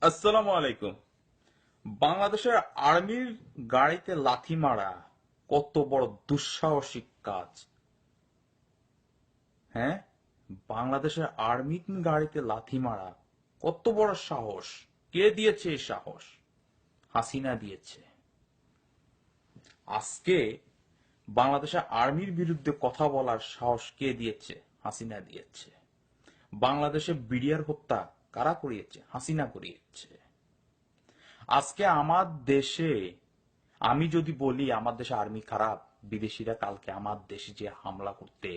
আসসালামু আলাইকুম। বাংলাদেশের আর্মির গাড়িতে লাথি মারা কত বড় দুঃসাহসিক কাজ। হ্যাঁ, বাংলাদেশের আর্মির গাড়িতে লাথি মারা কত বড় সাহস। কে দিয়েছে এই সাহস? হাসিনা দিয়েছে। আজকে বাংলাদেশের আর্মির বিরুদ্ধে কথা বলার সাহস কে দিয়েছে? হাসিনা দিয়েছে। বাংলাদেশে বিডিআর হত্যা কারা করিয়েছে? হাসিনা করিয়েছে। আজকে আমার দেশে, আমি যদি বলি আমার দেশে আর্মি খারাপ, বিদেশিরা কালকে আমার দেশে যে হামলা করতে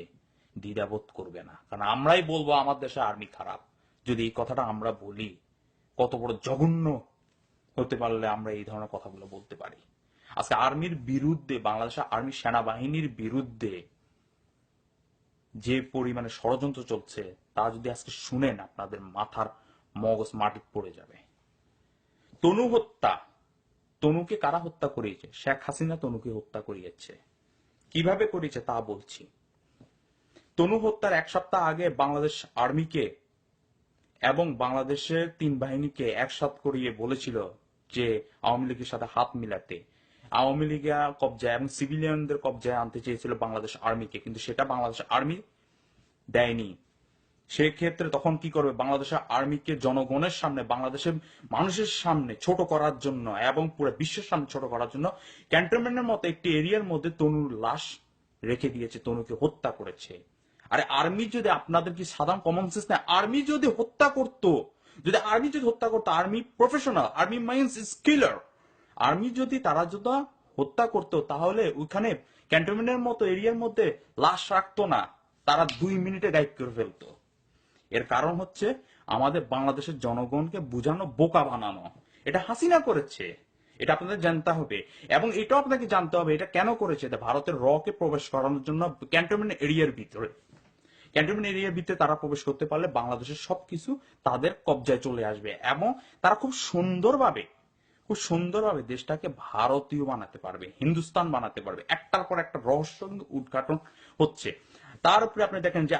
দ্বিধাবোধ করবে না, কারণ আমরাই বলবো আমার দেশে আর্মি খারাপ। যদি এই কথাটা আমরা বলি, কত বড় জঘন্য হতে পারলে আমরা এই ধরনের কথাগুলো বলতে পারি। আজকে আর্মির বিরুদ্ধে, বাংলাদেশের আর্মি সেনাবাহিনীর বিরুদ্ধে যে পরিমাণে ষড়যন্ত্র চলছে তা যদি আজকে শুনেন, আপনাদের মাথার মগজ মাটি পড়ে যাবে। তনু হত্যা, তনুকে কারা হত্যা করিয়েছে? শেখ হাসিনা তনুকে হত্যা করিয়েছে। কিভাবে করেছে তা বলছি। তনু হত্যার এক সপ্তাহ আগে বাংলাদেশ আর্মিকে এবং বাংলাদেশের তিন বাহিনীকে একসাথ করিয়ে বলেছিল যে আওয়ামী লীগের সাথে হাত মিলাতে। আওয়ামী লীগের কবজায় এবং সিভিলিয়ানদের কবজায় আনতে চেয়েছিল বাংলাদেশ আর্মিকে, কিন্তু সেটা বাংলাদেশ আর্মি দেয়নি। সেক্ষেত্রে তখন কি করবে? বাংলাদেশের আর্মিকে জনগণের সামনে, বাংলাদেশের মানুষের সামনে ছোট করার জন্য এবং পুরো বিশ্বের সামনে ছোট করার জন্য ক্যান্টনমেন্টের মতো একটি এরিয়ার মধ্যে তনুর লাশ রেখে দিয়েছে, তনুকে হত্যা করেছে। আরে আর্মি যদি, আপনাদের কি সাধারণ কমন সেন্স নেই? আর্মি যদি হত্যা করতো, আর্মি প্রফেশনাল, আর্মি মাইন্স স্কিলার, আর্মি যদি তারা যদি হত্যা করতো তাহলে ওইখানে ক্যান্টনমেন্টের মতো এরিয়ার মধ্যে লাশ রাখতো না, তারা 2 মিনিটে গায়েব করে ফেলতো। এর কারণ হচ্ছে আমাদের বাংলাদেশের জনগণকে বুঝানো, বোকা বানানো। এটা হাসিনা করেছে, এটা আপনাদের জানতে হবে। এবং এটাও আপনাকে জানতে হবে এটা কেন করেছে। এটা ভারতের কে প্রবেশ করানোর জন্য ক্যান্টনমেন্ট এরিয়ার ভিতরে, ক্যান্টনমেন্ট এরিয়ার ভিতরে তারা প্রবেশ করতে পারলে বাংলাদেশের সবকিছু তাদের কবজায় চলে আসবে এবং তারা খুব সুন্দরভাবে দেশটাকে ভারতীয় বানাতে পারবে, হিন্দুস্তান বানাতে পারবে। একটার পর একটা রহস্য উদ্ঘাটন হচ্ছে। তার উপরে আপনি দেখেন যে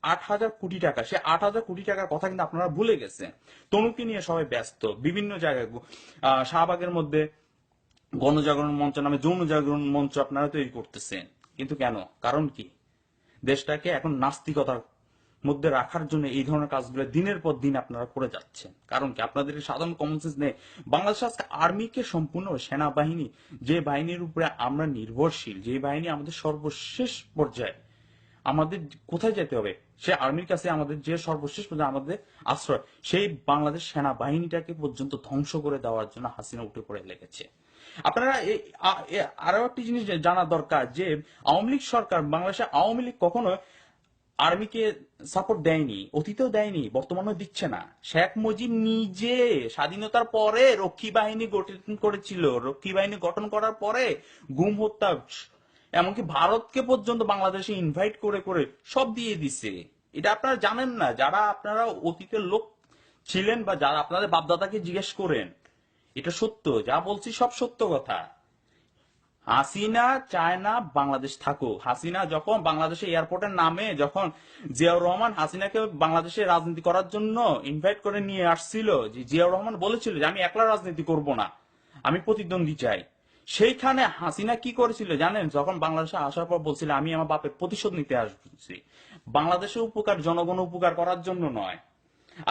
8,000 কোটি টাকা, সে 8,000 কোটি টাকার কথা কিন্তু আপনারা ভুলে গেছেন। তনুকে নিয়ে সবাই ব্যস্ত, বিভিন্ন জায়গায় শাহবাগের মধ্যে গণজাগরণ মঞ্চ নামে যৌন জাগরণ মঞ্চ আপনারা তৈরি করতেছেন। কিন্তু কেন? কারণ কি? দেশটাকে এখন নাস্তিকতার মধ্যে রাখার জন্য এই ধরনের কাজগুলো দিনের পর দিন আপনারা করে যাচ্ছেন। কারণ কি? আপনাদের সাধারণ কমন সেন্স নেই। বাংলাদেশ আজকে আর্মিকে সম্পূর্ণ সেনাবাহিনী, যে বাহিনীর উপরে আমরা নির্ভরশীল, যে বাহিনী আমাদের সর্বশেষ পর্যায়ে, আমাদের কোথায় যেতে হবে? সে আর্মির কাছে আমাদের যে সর্বশেষ পর্যায়ে আমাদের আশ্রয়, সেই বাংলাদেশ সেনাবাহিনীটাকে পর্যন্ত ধ্বংস করে দেওয়ার জন্য হাসিনা উঠে পড়ে লেগেছে। আপনারা আরো একটি জিনিস জানা দরকার যে আওয়ামী লীগ সরকার, বাংলাদেশের আওয়ামী লীগ কখনো আর্মিকে সাপোর্ট দেয়নি, অতীতেও দেয়নি, বর্তমানেও দিচ্ছে না। শেখ মুজিব নিজে স্বাধীনতার পরে রক্ষী বাহিনী গঠন করেছিল, রক্ষী বাহিনী গঠন করার পরে গুম হত্যা, এমনকি ভারতকে পর্যন্ত বাংলাদেশে ইনভাইট করে করে সব দিয়ে দিছে। এটা আপনারা জানেন না, যারা আপনারা অতীতের লোক ছিলেন বা যারা আপনাদের বাপদাদাকে জিজ্ঞেস করেন। এটা সত্য, যা বলছি সব সত্য কথা। হাসিনা চায় না বাংলাদেশ থাকুক। হাসিনা যখন বাংলাদেশে এয়ারপোর্টের নামে, যখন জিয়াউর রহমান হাসিনাকে বাংলাদেশে রাজনীতি করার জন্য ইনভাইট করে নিয়ে আসছিল, যে জিয়াউর রহমান বলেছিল যে আমি একলা রাজনীতি করব না, আমি প্রতিদ্বন্দ্বী চাই। সেইখানে হাসিনা কি করেছিল জানেন? যখন বাংলাদেশে আসার পর বলছিল আমি আমার বাপের প্রতিশোধ নিতে আসছি, বাংলাদেশের উপকার, জনগণ উপকার করার জন্য নয়।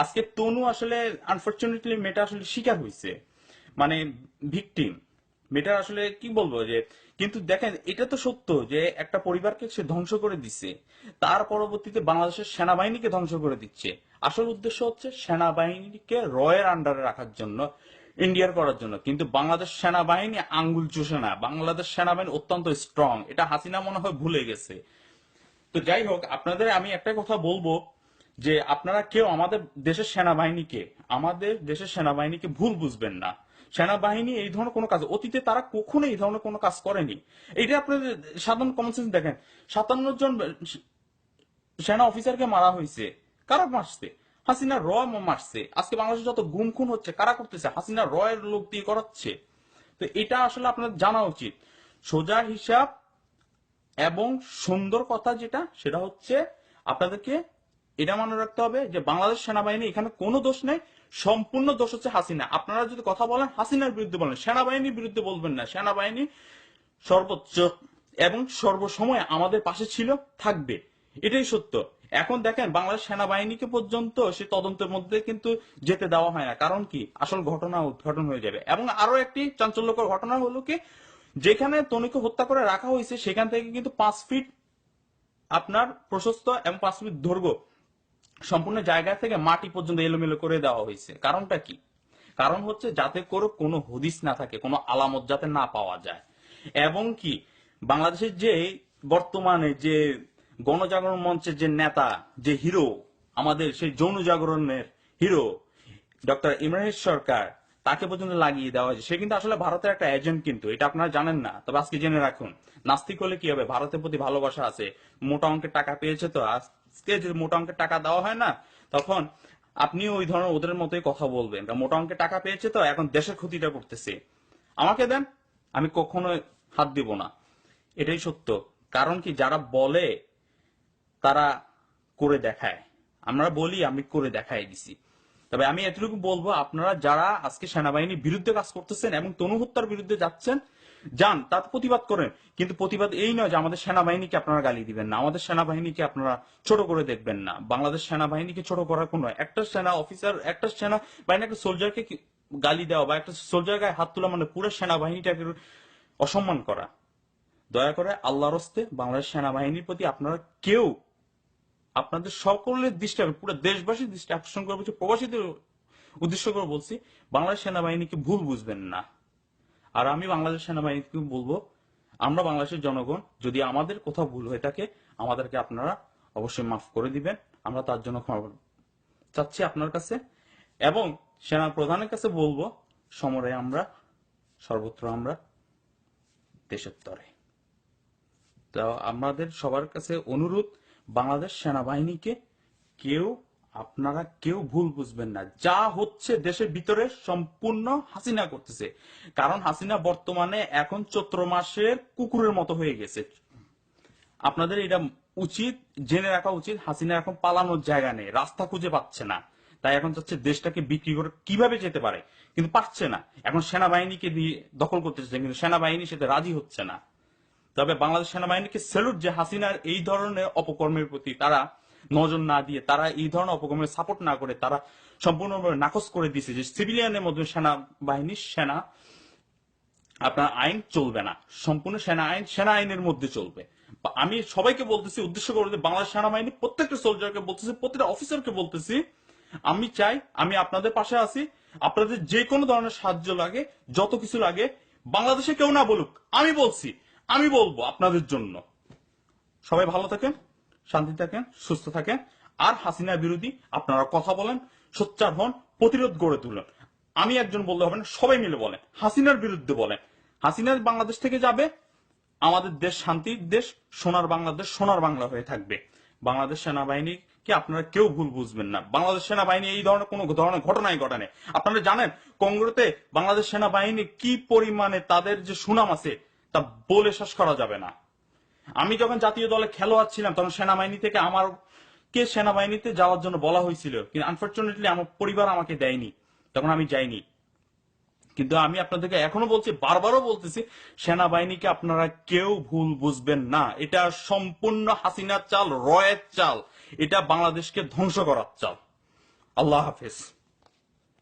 আজকে তনু আসলে আনফরচুনেটলি মেয়েটা আসলে শিকার হয়েছে, মানে ভিকটিম। মেয়েটা আসলে কি বলবো যে, কিন্তু দেখেন এটা তো সত্য যে একটা পরিবারকে সে ধ্বংস করে দিচ্ছে, তার পরবর্তীতে বাংলাদেশের সেনাবাহিনীকে ধ্বংস করে দিচ্ছে। আসল উদ্দেশ্য হচ্ছে সেনাবাহিনীকে রয়ের আন্ডারে রাখার জন্য, ইন্ডিয়ার করার জন্য। কিন্তু বাংলাদেশ সেনাবাহিনী আঙ্গুল চুষে না, বাংলাদেশ সেনাবাহিনী অত্যন্ত স্ট্রং, এটা হাসিনা মনে হয় ভুলে গেছে। তো যাই হোক, আপনাদের আমি একটা কথা বলবো যে আপনারা কেউ আমাদের দেশের সেনাবাহিনীকে ভুল বুঝবেন না। সেনাবাহিনী এই ধরনের কোনো কাজ, অতীতে তারা কখনো এই ধরনের কোনো কাজ করেনি। এটা আপনাদের সাধারণ কমন সেন্স দেখেন। 57 জন সেনা অফিসারকে মারা হয়েছে, কারা মারছে? হাসিনা র মারছে। আজকে বাংলাদেশে যত গুম খুন হচ্ছে কারা করতেছে? হাসিনা র এর লোক দিয়ে করাচ্ছে। তো এটা আসলে আপনাদের জানা উচিত। সোজা হিসাব এবং সুন্দর কথা যেটা, সেটা হচ্ছে আপনাদেরকে এটা মনে রাখতে হবে যে বাংলাদেশ সেনাবাহিনী এখানে কোনো দোষ নেই, সম্পূর্ণ দোষ হচ্ছে হাসিনা। আপনারা যদি কথা বলেন হাসিনার বিরুদ্ধে বলেন, সেনাবাহিনীর বিরুদ্ধে বলবেন না। সেনাবাহিনী সর্বোচ্চ এবং সর্বসময় আমাদের পাশে ছিল, থাকবে, এটাই সত্য। এখন দেখেন বাংলাদেশ সেনাবাহিনীকে পর্যন্ত সে তদন্তের মধ্যে কিন্তু যেতে দেওয়া হয় না। কারণ কি, আসল ঘটনা উদ্ঘাটন হয়ে যাবে। এবং আরো একটি চাঞ্চল্যকর ঘটনা হলো কি, যেখানে তনুকে হত্যা করে রাখা হয়েছে সেখান থেকে কিন্তু 5 ফিট আপনার প্রশস্ত এবং 5 ফিট দৈর্ঘ্য সম্পূর্ণ জায়গা থেকে মাটি পর্যন্ত এলোমেলো করে দেওয়া হয়েছে। কারণটা কি? কারণ হচ্ছে যাতে করে কোনো হদিস না থাকে, কোনো আলামত যাতে না পাওয়া যায়। এবং কি, বাংলাদেশের যে বর্তমানে যে গণজাগরণ মঞ্চের যে নেতা, যে হিরো, আমাদের সেই যৌন জাগরণের হিরো ডক্টর ইমরান সরকার, তাকে পর্যন্ত লাগিয়ে দেওয়া হয়েছে। সে কিন্তু আসলে ভারতের একটা এজেন্ট, কিন্তু এটা আপনারা জানেন না। তবে আজকে জেনে রাখুন, নাস্তিক হলে কি হবে, ভারতের প্রতি ভালোবাসা আছে, মোটা অঙ্কের টাকা পেয়েছে, তো আজকে যদি মোটা অঙ্কের টাকা দেওয়া হয় না, তখন আপনিও ওই ধরনের ওদের মতোই কথা বলবেন। কারণ মোটা অঙ্কের টাকা পেয়েছে তো এখন দেশের ক্ষতিটা করতেছে। আমাকে দেন, আমি কখনো হাত দিব না, এটাই সত্য। কারণ কি, যারা বলে তারা করে দেখায়। আমরা বলি আমি করে দেখাই দিছি। তবে আমি এতটুকু বলবো, আপনারা যারা আজকে সেনাবাহিনীর বিরুদ্ধে কাজ করতেছেন এবং তনু হত্যার বিরুদ্ধে যাচ্ছেন, যান, তার প্রতিবাদ করেন। কিন্তু প্রতিবাদ এই নয় যে আমাদের সেনাবাহিনীকে আপনারা গালি দিবেন না, আমাদের সেনাবাহিনীকে আপনারা ছোট করে দেখবেন না। বাংলাদেশ সেনাবাহিনীকে ছোট করার কোনো, একটা সেনা অফিসার, একটা সেনাবাহিনী একটা সোলজারকে গালি দেওয়া বা একটা সোলজার গায়ে হাত তোলা মানে পুরো সেনাবাহিনীটাকে অসম্মান করা। দয়া করে আল্লাহর হস্তে বাংলাদেশ সেনাবাহিনীর প্রতি আপনারা কেউ, আপনাদের সকলের দৃষ্টি, পুরো দেশবাসীর দৃষ্টি আকর্ষণ করে বলছি, প্রবাসীদের উদ্দেশ্য করে বলছি, বাংলাদেশ সেনাবাহিনীকে ভুল বুঝবেন না। আর আমি বাংলাদেশ সেনাবাহিনীকে বলবো, আমরা বাংলাদেশের জনগণ, যদি আমাদের কোথাও ভুল হয়ে থাকে আমাদেরকে আপনারা অবশ্যই মাফ করে দিবেন। আমরা তার জন্য ক্ষমা চাচ্ছি আপনার কাছে। এবং সেনা প্রধানের কাছে বলবো, সমরে আমরা সর্বত্র আমরা দেশের তরে। তো আমাদের সবার কাছে অনুরোধ, বাংলাদেশ সেনাবাহিনীকে কেউ, আপনারা কেউ ভুল বুঝবেন না। যা হচ্ছে দেশের ভিতরে সম্পূর্ণ হাসিনা করতেছে। কারণ হাসিনা বর্তমানে এখন চৈত্র মাসের কুকুরের মতো হয়ে গেছে। আপনাদের এটা উচিত, জেনে রাখা উচিত, হাসিনা এখন পালানোর জায়গা নেই, রাস্তা খুঁজে পাচ্ছে না। তাই এখন চাচ্ছে দেশটাকে বিক্রি করে কিভাবে যেতে পারে, কিন্তু পারছে না। এখন সেনাবাহিনীকে দিয়ে দখল করতে চাচ্ছে, কিন্তু সেনাবাহিনী সেটা রাজি হচ্ছে না। তবে বাংলাদেশ সেনাবাহিনীকে স্যালুট যে হাসিনার এই ধরনের অপকর্মের প্রতি তারা নজর না দিয়ে, তারা এই ধরনের অপকর্মের সাপোর্ট না করে, তারা সম্পূর্ণভাবে নাকচ করে দিয়েছে যে সিভিলিয়ানের মধ্যে সেনাবাহিনীর সেনা আপনার আইন চলবে না, সম্পূর্ণ সেনা আইনের মধ্যে চলবে। আমি সবাইকে বলতেছি, উদ্দেশ্য করে বাংলাদেশ সেনাবাহিনী প্রত্যেকটা সোলজারকে বলতেছি, প্রত্যেকটা অফিসারকে বলতেছি, আমি চাই, আমি আপনাদের পাশে আছি। আপনাদের যে কোনো ধরনের সাহায্য লাগে, যত কিছু লাগে, বাংলাদেশে কেউ না বলুক, আমি বলছি, আমি বলবো আপনাদের জন্য। সবাই ভালো থাকেন, শান্তি থাকেন, সুস্থ থাকেন। আর হাসিনা বিরোধী আপনারা কথা বলেন, সোচ্চার হন, প্রতিরোধ গড়ে তুলেন। আমি একজন বললে হবে না, সবাই মিলে বলেন, হাসিনার বিরুদ্ধে বলেন। হাসিনা বাংলাদেশ থেকে যাবে, আমাদের দেশ শান্তির দেশ, সোনার বাংলাদেশ সোনার বাংলা হয়ে থাকবে। বাংলাদেশ সেনাবাহিনীকে আপনারা কেউ ভুল বুঝবেন না। বাংলাদেশ সেনাবাহিনী এই ধরনের কোনো ধরনের ঘটনাই ঘটানে। আপনারা জানেন কংগ্রেসে বাংলাদেশ সেনাবাহিনী কি পরিমাণে তাদের যে সুনাম আছে তা বলে শেষ করা যাবে না। আমি যখন জাতীয় দলে খেলোয়াড় ছিলাম তখন সেনাবাহিনী থেকে আমাকে সেনাবাহিনীতে যাওয়ার জন্য বলা হয়েছিল, কিন্তু আনফরচুনেটলি আমার পরিবার আমাকে দেয়নি, তখন আমি যাইনি। কিন্তু আমি আপনাদেরকে এখনো বলছি, বারবারও বলতেছি, সেনাবাহিনীকে আপনারা কেউ ভুল বুঝবেন না। এটা সম্পূর্ণ হাসিনার চাল, রয়ের চাল, এটা বাংলাদেশকে ধ্বংস করার চাল। আল্লাহ হাফেজ।